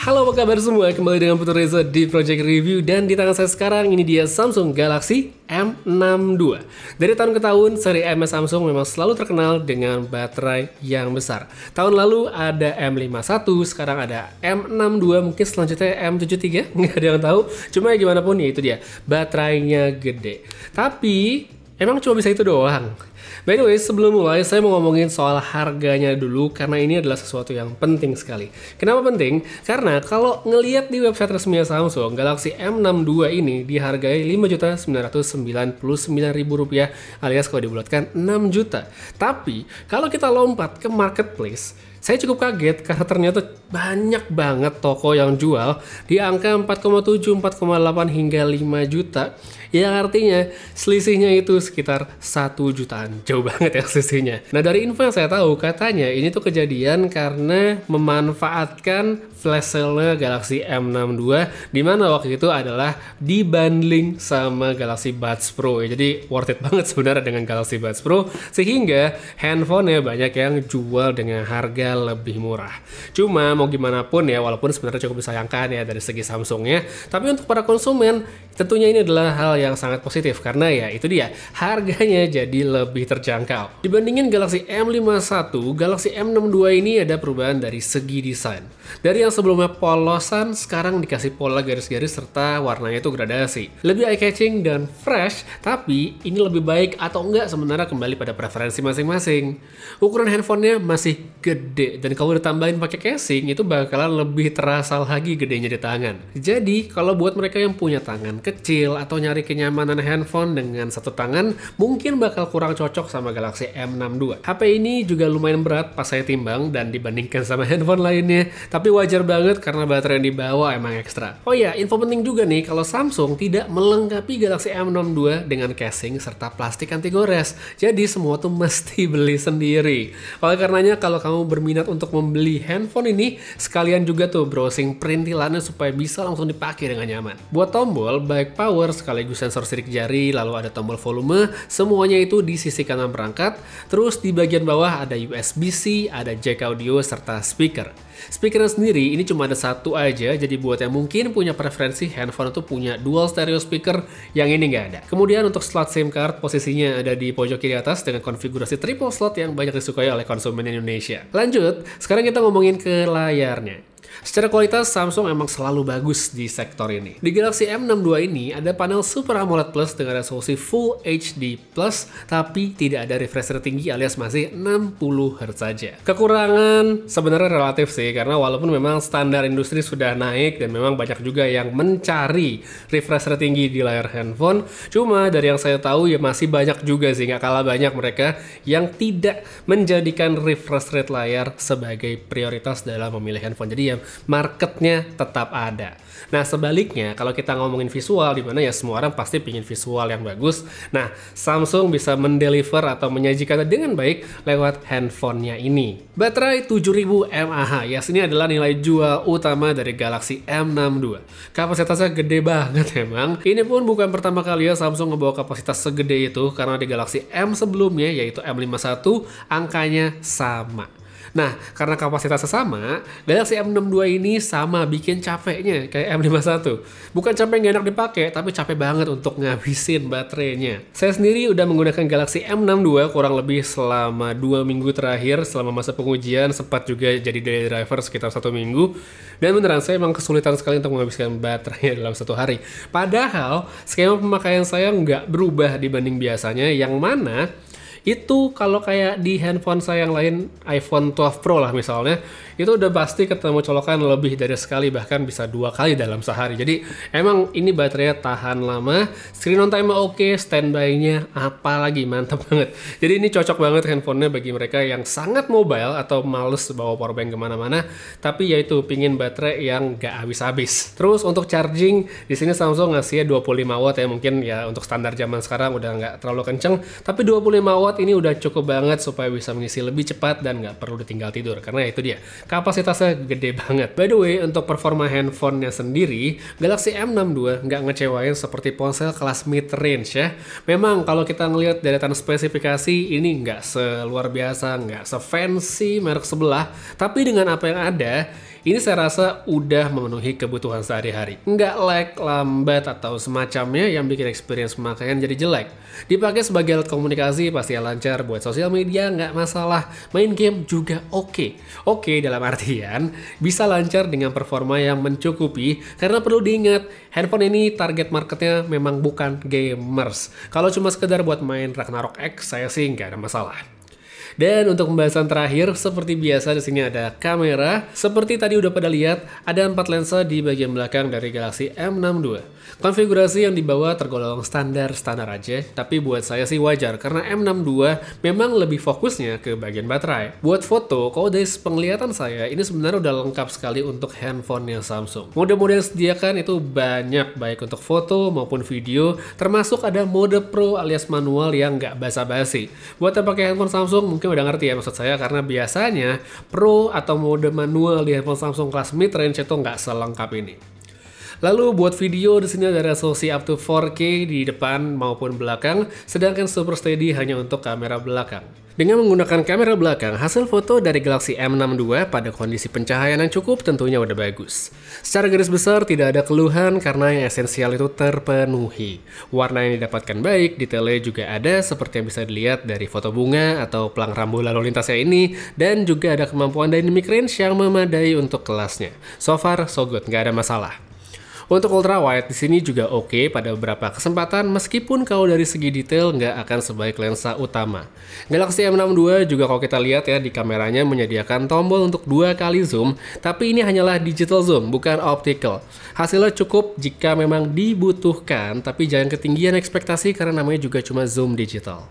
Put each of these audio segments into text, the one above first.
Halo, apa kabar semua? Kembali dengan Putu Reza di Project Review. Dan di tangan saya sekarang ini dia Samsung Galaxy M62. Dari tahun ke tahun, seri M Samsung memang selalu terkenal dengan baterai yang besar. Tahun lalu ada M51, sekarang ada M62, mungkin selanjutnya M73, nggak ada yang tahu. Cuma ya gimana pun, ya itu dia, baterainya gede. Tapi emang cuma bisa itu doang? By the way, sebelum mulai, saya mau ngomongin soal harganya dulu, karena ini adalah sesuatu yang penting sekali. Kenapa penting? Karena kalau ngelihat di website resmi Samsung, Galaxy M62 ini dihargai Rp5.999.000 alias kalau dibulatkan 6 juta. Tapi, kalau kita lompat ke marketplace, saya cukup kaget karena ternyata banyak banget toko yang jual di angka 4,7, 4,8 hingga 5 juta. Yang artinya selisihnya itu sekitar 1 jutaan. Jauh banget ya selisihnya. Nah, dari info yang saya tahu, katanya ini tuh kejadian karena memanfaatkan flash sale-nya Galaxy M62, dimana waktu itu adalah dibundling sama Galaxy Buds Pro. Jadi worth it banget sebenarnya dengan Galaxy Buds Pro, sehingga handphone-nya banyak yang jual dengan harga lebih murah. Cuma mau gimana pun ya, walaupun sebenarnya cukup disayangkan ya dari segi Samsungnya, tapi untuk para konsumen tentunya ini adalah hal yang sangat positif karena ya itu dia, harganya jadi lebih terjangkau. Dibandingin Galaxy M51, Galaxy M62 ini ada perubahan dari segi desain. Dari yang sebelumnya polosan, sekarang dikasih pola garis-garis serta warnanya itu gradasi. Lebih eye-catching dan fresh, tapi ini lebih baik atau enggak sebenarnya kembali pada preferensi masing-masing. Ukuran handphonenya masih gede, dan kalau ditambahin pakai casing itu bakalan lebih terasa lagi gedenya di tangan. Jadi kalau buat mereka yang punya tangan kecil atau nyari kenyamanan handphone dengan satu tangan, mungkin bakal kurang cocok sama Galaxy M62. HP ini juga lumayan berat pas saya timbang dan dibandingkan sama handphone lainnya, tapi wajar banget karena baterai yang dibawa emang ekstra. Oh ya, info penting juga nih, kalau Samsung tidak melengkapi Galaxy M62 dengan casing serta plastik anti gores. Jadi semua tuh mesti beli sendiri. Oleh karenanya kalau kamu berminat untuk membeli handphone ini, sekalian juga tuh browsing perintilannya supaya bisa langsung dipakai dengan nyaman. Buat tombol, baik power sekaligus sensor sidik jari, lalu ada tombol volume, semuanya itu di sisi kanan perangkat. Terus di bagian bawah ada USB-C, ada jack audio serta speaker. Speakernya sendiri ini cuma ada satu aja, jadi buat yang mungkin punya preferensi handphone itu punya dual stereo speaker, yang ini nggak ada. Kemudian untuk slot SIM card, posisinya ada di pojok kiri atas dengan konfigurasi triple slot yang banyak disukai oleh konsumen Indonesia. Lanjut, sekarang kita ngomongin ke layarnya. Secara kualitas, Samsung emang selalu bagus di sektor ini. Di Galaxy M62 ini ada panel Super AMOLED Plus dengan resolusi Full HD+, tapi tidak ada refresh rate tinggi alias masih 60 Hz saja. Kekurangan sebenarnya relatif sih, karena walaupun memang standar industri sudah naik dan memang banyak juga yang mencari refresh rate tinggi di layar handphone, cuma dari yang saya tahu ya masih banyak juga sih, nggak kalah banyak mereka yang tidak menjadikan refresh rate layar sebagai prioritas dalam memilih handphone. Jadi ya marketnya tetap ada. Nah, sebaliknya kalau kita ngomongin visual, di mana ya semua orang pasti pingin visual yang bagus. Nah, Samsung bisa mendeliver atau menyajikannya dengan baik lewat handphonenya ini. Baterai 7000 mAh, ya ini adalah nilai jual utama dari Galaxy M62. Kapasitasnya gede banget emang. Ini pun bukan pertama kali ya Samsung ngebawa kapasitas segede itu, karena di Galaxy M sebelumnya yaitu M51 angkanya sama. Nah, karena kapasitasnya sama, Galaxy M62 ini sama bikin capeknya kayak M51. Bukan capek nggak enak dipakai, tapi capek banget untuk ngabisin baterainya. Saya sendiri udah menggunakan Galaxy M62 kurang lebih selama 2 minggu terakhir, selama masa pengujian, sempat juga jadi daily driver sekitar 1 minggu. Dan beneran, saya emang kesulitan sekali untuk menghabiskan baterainya dalam 1 hari. Padahal, skema pemakaian saya nggak berubah dibanding biasanya, yang mana itu kalau kayak di handphone saya yang lain, iPhone 12 Pro lah misalnya, itu udah pasti ketemu colokan lebih dari sekali, bahkan bisa 2 kali dalam sehari. Jadi emang ini baterainya tahan lama, screen on time oke, standby-nya apalagi mantap banget. Jadi ini cocok banget handphonenya bagi mereka yang sangat mobile atau males bawa powerbank kemana-mana, tapi yaitu pingin baterai yang gak habis-habis. Terus untuk charging, di sini Samsung ngasihnya 25 watt ya, mungkin ya untuk standar zaman sekarang udah nggak terlalu kenceng, tapi 25 watt ini udah cukup banget supaya bisa mengisi lebih cepat dan nggak perlu ditinggal tidur, karena itu dia, kapasitasnya gede banget. By the way, untuk performa handphonenya sendiri, Galaxy M62 nggak ngecewain seperti ponsel kelas mid-range ya. Memang kalau kita ngelihat deretan spesifikasi ini nggak seluar biasa, nggak se-fancy merek sebelah, tapi dengan apa yang ada, Ini saya rasa udah memenuhi kebutuhan sehari-hari. Nggak lag, lambat, atau semacamnya yang bikin experience pemakaian jadi jelek. Dipakai sebagai alat komunikasi pasti lancar, buat sosial media nggak masalah, main game juga oke. Oke dalam artian bisa lancar dengan performa yang mencukupi, karena perlu diingat, handphone ini target marketnya memang bukan gamers. Kalau cuma sekedar buat main Ragnarok X, saya sih nggak ada masalah. Dan untuk pembahasan terakhir, seperti biasa di sini ada kamera. Seperti tadi udah pada lihat, ada 4 lensa di bagian belakang dari Galaxy M62. Konfigurasi yang dibawa tergolong standar aja, tapi buat saya sih wajar karena M62 memang lebih fokusnya ke bagian baterai. Buat foto, kalau dari penglihatan saya, ini sebenarnya udah lengkap sekali untuk handphonenya Samsung. Mode-mode yang disediakan itu banyak, baik untuk foto maupun video, termasuk ada mode Pro alias manual yang nggak basa-basi. Buat yang pakai handphone Samsung mungkin udah ngerti ya maksud saya, karena biasanya Pro atau mode manual di handphone Samsung kelas mid-range itu nggak selengkap ini. Lalu buat video di sini ada resolusi up to 4K di depan maupun belakang, sedangkan Super Steady hanya untuk kamera belakang. Dengan menggunakan kamera belakang, hasil foto dari Galaxy M62 pada kondisi pencahayaan yang cukup tentunya udah bagus. Secara garis besar tidak ada keluhan karena yang esensial itu terpenuhi. Warna yang didapatkan baik, detailnya juga ada seperti yang bisa dilihat dari foto bunga atau pelang rambu lalu lintasnya ini, dan juga ada kemampuan dynamic range yang memadai untuk kelasnya. So far, so good, nggak ada masalah. Untuk ultrawide di sini juga oke pada beberapa kesempatan, meskipun kalau dari segi detail nggak akan sebaik lensa utama. Galaxy M62 juga kalau kita lihat ya di kameranya menyediakan tombol untuk 2 kali zoom, tapi ini hanyalah digital zoom, bukan optical. Hasilnya cukup jika memang dibutuhkan, tapi jangan ketinggian ekspektasi karena namanya juga cuma zoom digital.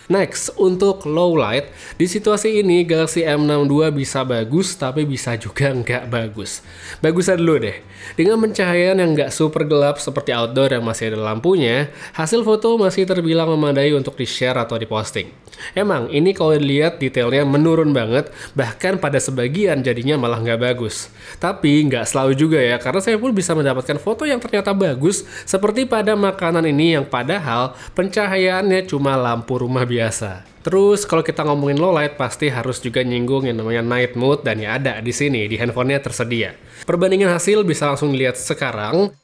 Next, untuk low light, di situasi ini Galaxy M62 bisa bagus, tapi bisa juga nggak bagus. Bagusnya dulu deh. Dengan pencahayaan yang nggak super gelap seperti outdoor yang masih ada lampunya, hasil foto masih terbilang memadai untuk di-share atau di-posting. Emang, ini kalau dilihat detailnya menurun banget, bahkan pada sebagian jadinya malah nggak bagus. Tapi nggak selalu juga ya, karena saya pun bisa mendapatkan foto yang ternyata bagus, seperti pada makanan ini yang padahal pencahayaannya cuma lampu rumah biasa. Terus kalau kita ngomongin low light pasti harus juga nyinggung yang namanya night mode, dan ya ada di sini di handphonenya tersedia. Perbandingan hasil bisa langsung dilihat sekarang.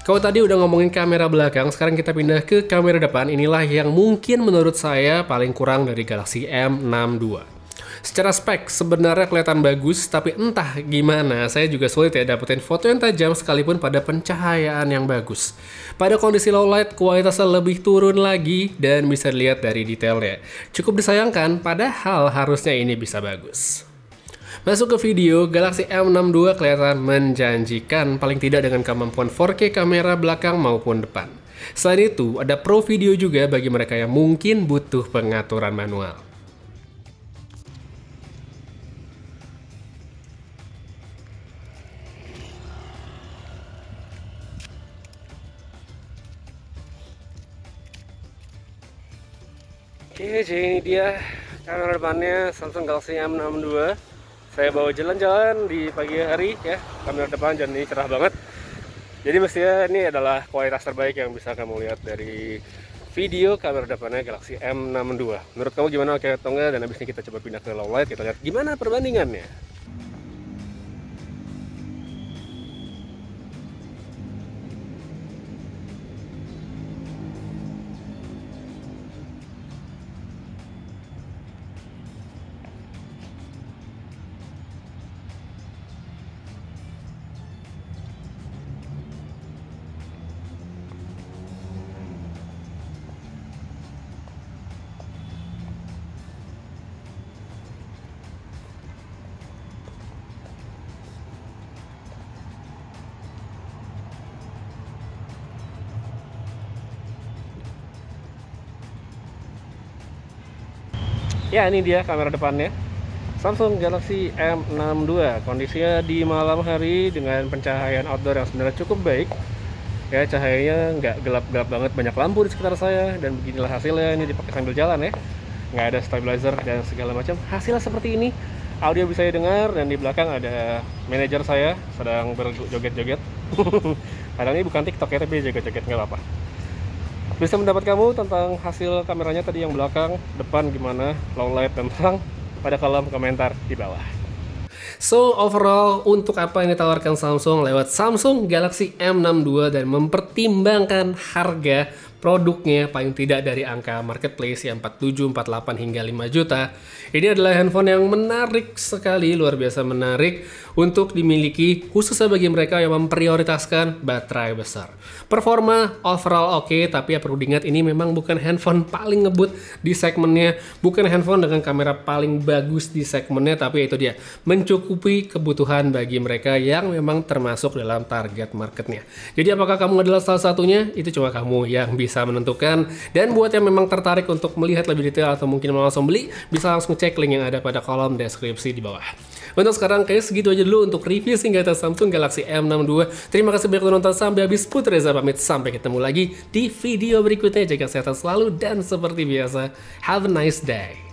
Kalau tadi udah ngomongin kamera belakang, sekarang kita pindah ke kamera depan. Inilah yang mungkin menurut saya paling kurang dari Galaxy M62. Secara spek sebenarnya kelihatan bagus, tapi entah gimana saya juga sulit ya dapetin foto yang tajam sekalipun pada pencahayaan yang bagus. Pada kondisi low light kualitasnya lebih turun lagi dan bisa dilihat dari detailnya. Cukup disayangkan, padahal harusnya ini bisa bagus. Masuk ke video, Galaxy M62 kelihatan menjanjikan, paling tidak dengan kemampuan 4K kamera belakang maupun depan. Selain itu, ada Pro Video juga bagi mereka yang mungkin butuh pengaturan manual. Oke, jadi ini dia kamera depannya Samsung Galaxy M62. Saya bawa jalan-jalan di pagi hari ya, kamera depan dan ini cerah banget. Jadi mestinya ini adalah kualitas terbaik yang bisa kamu lihat dari video kamera depannya Galaxy M62. Menurut kamu gimana, oke atau enggak? Dan habis ini kita coba pindah ke low light, kita lihat gimana perbandingannya. Ya, ini dia kamera depannya Samsung Galaxy M62. Kondisinya di malam hari dengan pencahayaan outdoor yang sebenarnya cukup baik. Ya, cahayanya nggak gelap-gelap banget, banyak lampu di sekitar saya, dan beginilah hasilnya. Ini dipakai sambil jalan ya, nggak ada stabilizer dan segala macam. Hasilnya seperti ini. Audio bisa didengar, dan di belakang ada manajer saya sedang berjoget-joget. Padahal ini bukan TikTok ya, tapi joget-joget nggak apa-apa. Bisa mendapat kamu tentang hasil kameranya tadi yang belakang, depan gimana, low light dan terang pada kolom komentar di bawah. So overall, untuk apa yang ditawarkan Samsung lewat Samsung Galaxy M62 dan mempertimbangkan harga produknya paling tidak dari angka marketplace yang 47, 48 hingga 5 juta. Ini adalah handphone yang menarik sekali, luar biasa menarik untuk dimiliki, khususnya bagi mereka yang memprioritaskan baterai besar. Performa overall oke, tapi ya perlu diingat ini memang bukan handphone paling ngebut di segmennya, bukan handphone dengan kamera paling bagus di segmennya, tapi itu dia, mencukupi kebutuhan bagi mereka yang memang termasuk dalam target marketnya. Jadi apakah kamu adalah salah satunya? Itu cuma kamu yang bisa menentukan. Dan buat yang memang tertarik untuk melihat lebih detail atau mungkin mau langsung beli, bisa langsung cek link yang ada pada kolom deskripsi di bawah. Untuk sekarang kayak segitu aja dulu untuk review singkat Samsung Galaxy M62. Terima kasih banyak udah nonton sampai habis. Putri Reza pamit, sampai ketemu lagi di video berikutnya. Jaga kesehatan selalu dan seperti biasa, have a nice day.